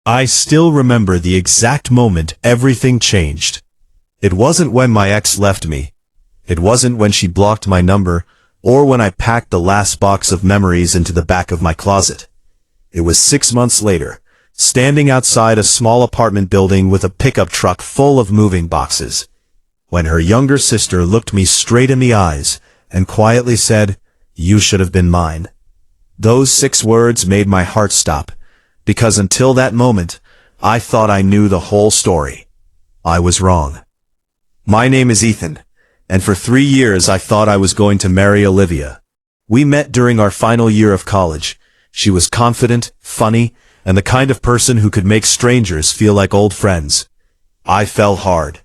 I still remember the exact moment everything changed. It wasn't when my ex left me. It wasn't when she blocked my number, or when I packed the last box of memories into the back of my closet. It was 6 months later, standing outside a small apartment building with a pickup truck full of moving boxes, when her younger sister looked me straight in the eyes and quietly said, "You should have been mine." Those 6 words made my heart stop, because until that moment, I thought I knew the whole story. I was wrong. My name is Ethan, and for 3 years I thought I was going to marry Olivia. We met during our final year of college. She was confident, funny, and the kind of person who could make strangers feel like old friends. I fell hard.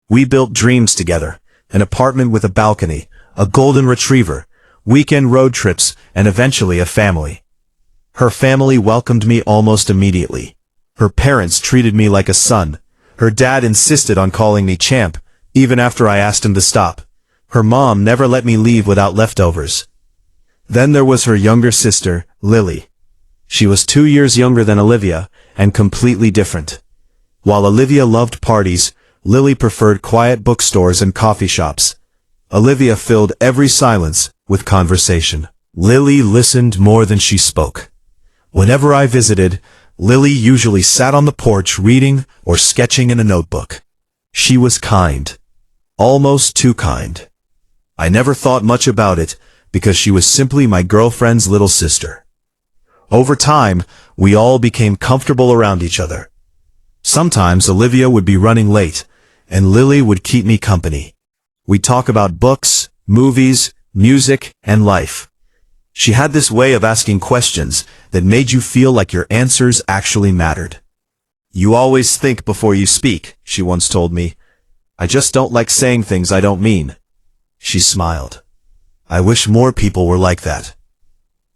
We built dreams together, an apartment with a balcony, a golden retriever, weekend road trips, and eventually a family. Her family welcomed me almost immediately. Her parents treated me like a son. Her dad insisted on calling me champ, even after I asked him to stop. Her mom never let me leave without leftovers. Then there was her younger sister, Lily. She was 2 years younger than Olivia, and completely different. While Olivia loved parties, Lily preferred quiet bookstores and coffee shops. Olivia filled every silence with conversation. Lily listened more than she spoke. Whenever I visited, Lily usually sat on the porch reading or sketching in a notebook. She was kind. Almost too kind. I never thought much about it, because she was simply my girlfriend's little sister. Over time, we all became comfortable around each other. Sometimes Olivia would be running late, and Lily would keep me company. We'd talk about books, movies, music, and life. She had this way of asking questions that made you feel like your answers actually mattered. "You always think before you speak," she once told me. "I just don't like saying things I don't mean." She smiled. I wish more people were like that.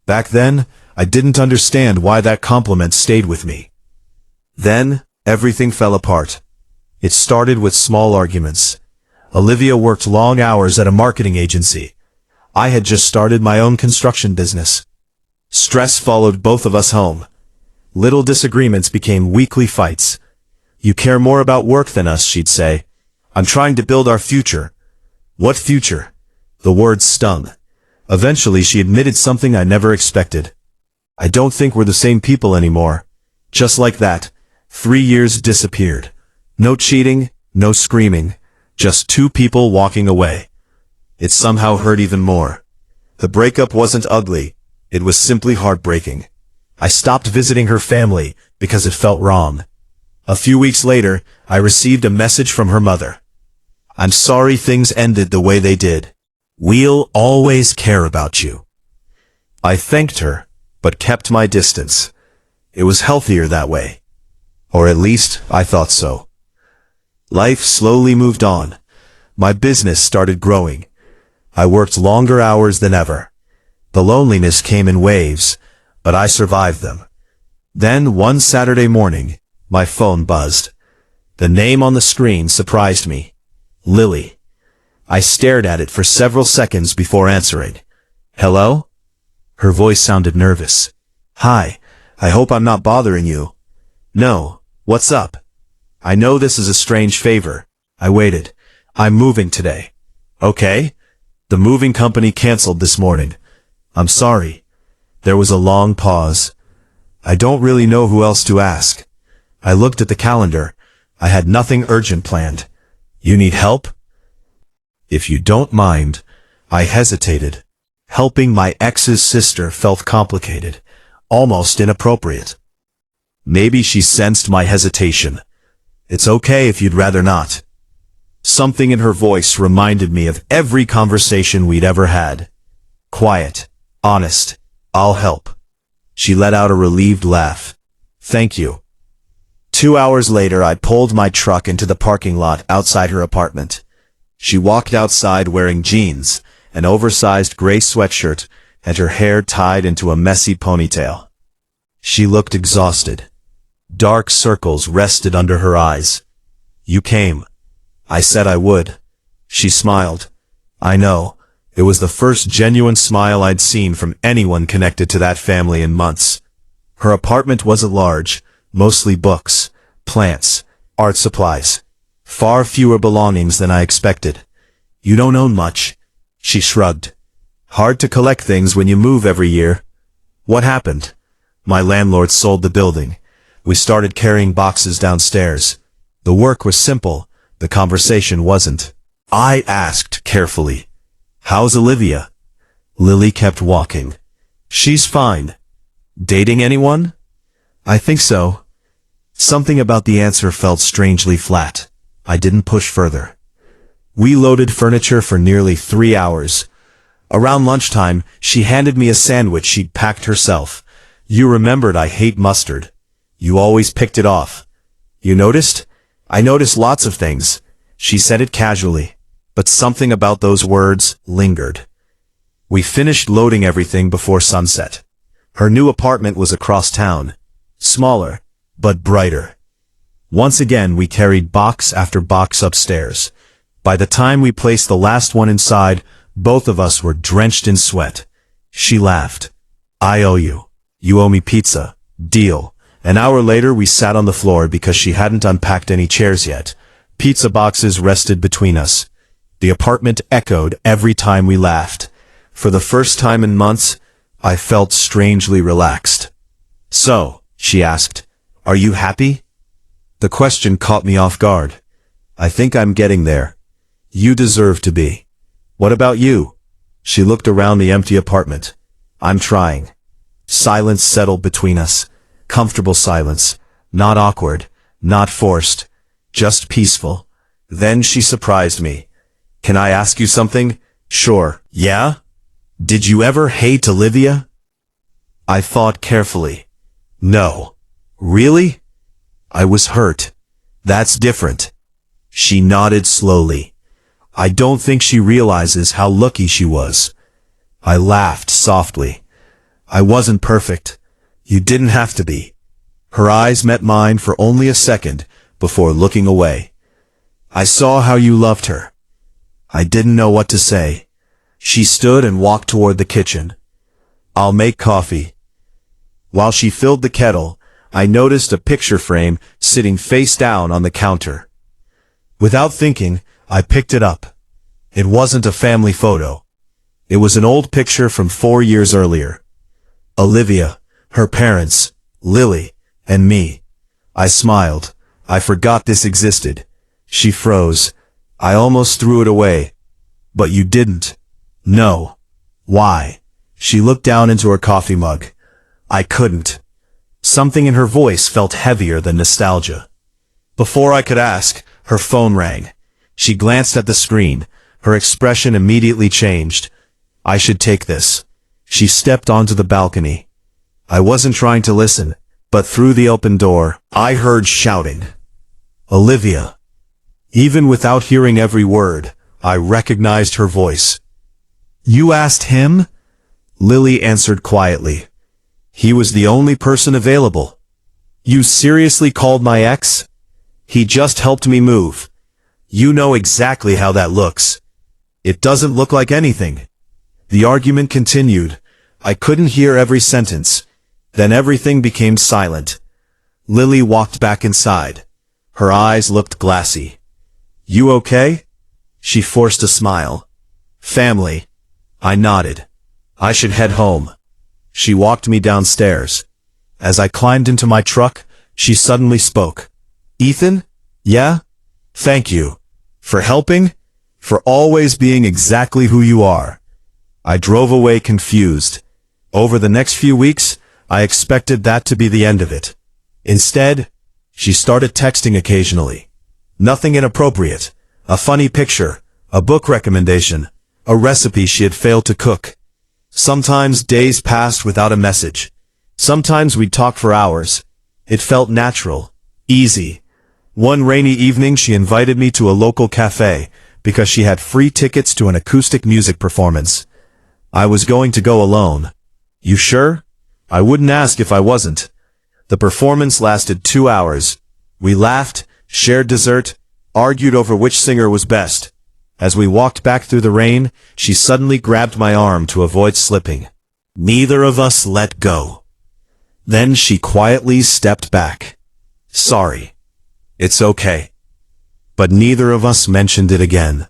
Back then, I didn't understand why that compliment stayed with me. Then, everything fell apart. It started with small arguments. Olivia worked long hours at a marketing agency. I had just started my own construction business. Stress followed both of us home. Little disagreements became weekly fights. "You care more about work than us," she'd say. "I'm trying to build our future." What future? The words stung. Eventually she admitted something I never expected. "I don't think we're the same people anymore." Just like that, 3 years disappeared. No cheating, no screaming, just 2 people walking away. It somehow hurt even more. The breakup wasn't ugly, it was simply heartbreaking. I stopped visiting her family because it felt wrong. A few weeks later, I received a message from her mother. "I'm sorry things ended the way they did. We'll always care about you." I thanked her, but kept my distance. It was healthier that way. Or at least, I thought so. Life slowly moved on. My business started growing. I worked longer hours than ever. The loneliness came in waves, but I survived them. Then, one Saturday morning, my phone buzzed. The name on the screen surprised me. Lily. I stared at it for several seconds before answering. "Hello?" Her voice sounded nervous. "Hi, I hope I'm not bothering you." "No, what's up?" "I know this is a strange favor." I waited. "I'm moving today." "Okay." "The moving company canceled this morning." "I'm sorry." There was a long pause. I don't really know who else to ask. I looked at the calendar. I had nothing urgent planned. "You need help?" "If you don't mind." I hesitated. Helping my ex's sister felt complicated, almost inappropriate. Maybe she sensed my hesitation. "It's okay if you'd rather not." Something in her voice reminded me of every conversation we'd ever had. Quiet, honest, "I'll help." She let out a relieved laugh. "Thank you." 2 hours later, I pulled my truck into the parking lot outside her apartment. She walked outside wearing jeans, an oversized gray sweatshirt, and her hair tied into a messy ponytail. She looked exhausted. Dark circles rested under her eyes. "You came." I said I would. She smiled. I know. It was the first genuine smile I'd seen from anyone connected to that family in months. Her apartment wasn't large, mostly books, plants, art supplies. Far fewer belongings than I expected. You don't own much, she shrugged. Hard to collect things when you move every year. What happened? My landlord sold the building. We started carrying boxes downstairs. The work was simple, the conversation wasn't. I asked carefully, "How's Olivia?" Lily kept walking. "She's fine." "Dating anyone?" "I think so." Something about the answer felt strangely flat. I didn't push further. We loaded furniture for nearly 3 hours. Around lunchtime, she handed me a sandwich she'd packed herself. "You remembered I hate mustard. You always picked it off." "You noticed?" "I noticed lots of things." She said it casually, but something about those words lingered. We finished loading everything before sunset. Her new apartment was across town. Smaller, but brighter. Once again we carried box after box upstairs. By the time we placed the last one inside, both of us were drenched in sweat. She laughed. "I owe you. You owe me pizza. Deal." An hour later we sat on the floor because she hadn't unpacked any chairs yet. Pizza boxes rested between us. The apartment echoed every time we laughed. For the first time in months, I felt strangely relaxed. "So," she asked, "are you happy?" The question caught me off guard. "I think I'm getting there." "You deserve to be." "What about you?" She looked around the empty apartment. "I'm trying." Silence settled between us. Comfortable silence. Not awkward. Not forced. Just peaceful. Then she surprised me. "Can I ask you something?" "Sure." "Yeah? Did you ever hate Olivia?" I thought carefully. "No." "Really?" "I was hurt." "That's different." She nodded slowly. "I don't think she realizes how lucky she was." I laughed softly. "I wasn't perfect. You didn't have to be." Her eyes met mine for only a second before looking away. "I saw how you loved her." I didn't know what to say. She stood and walked toward the kitchen. "I'll make coffee." While she filled the kettle, I noticed a picture frame sitting face down on the counter. Without thinking, I picked it up. It wasn't a family photo. It was an old picture from 4 years earlier. Olivia, her parents, Lily, and me. I smiled. I forgot this existed. She froze. I almost threw it away. "But you didn't." "No." "Why?" She looked down into her coffee mug. I couldn't. Something in her voice felt heavier than nostalgia. Before I could ask, her phone rang. She glanced at the screen. Her expression immediately changed. "I should take this." She stepped onto the balcony. I wasn't trying to listen, but through the open door, I heard shouting. "Olivia." Even without hearing every word, I recognized her voice. "You asked him?" Lily answered quietly. "He was the only person available." "You seriously called my ex?" "He just helped me move." "You know exactly how that looks." "It doesn't look like anything." The argument continued. I couldn't hear every sentence. Then everything became silent. Lily walked back inside. Her eyes looked glassy. "You okay?" She forced a smile. "Family." I nodded. "I should head home." She walked me downstairs. As I climbed into my truck, she suddenly spoke. "Ethan? Yeah? Thank you. For helping? For always being exactly who you are." I drove away confused. Over the next few weeks, I expected that to be the end of it. Instead, she started texting occasionally. Nothing inappropriate. A funny picture, a book recommendation, a recipe she had failed to cook. Sometimes days passed without a message. Sometimes we'd talk for hours. It felt natural, easy. One rainy evening she invited me to a local cafe because she had free tickets to an acoustic music performance. I was going to go alone. "You sure?" I wouldn't ask if I wasn't. The performance lasted 2 hours. We laughed, shared dessert, argued over which singer was best. As we walked back through the rain, she suddenly grabbed my arm to avoid slipping. Neither of us let go. Then she quietly stepped back. Sorry. It's okay. But neither of us mentioned it again.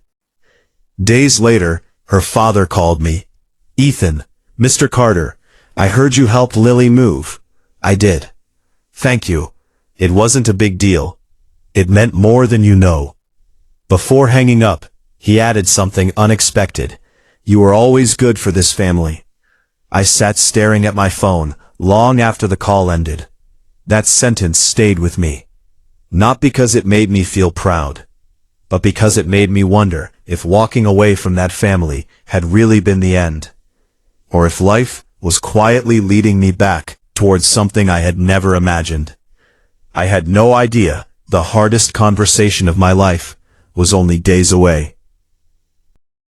Days later, her father called me. Ethan, Mr. Carter, I heard you helped Lily move. I did. Thank you. It wasn't a big deal. It meant more than you know. Before hanging up, he added something unexpected. You were always good for this family. I sat staring at my phone, long after the call ended. That sentence stayed with me. Not because it made me feel proud, but because it made me wonder if walking away from that family had really been the end. Or if life was quietly leading me back towards something I had never imagined. I had no idea the hardest conversation of my life was only days away.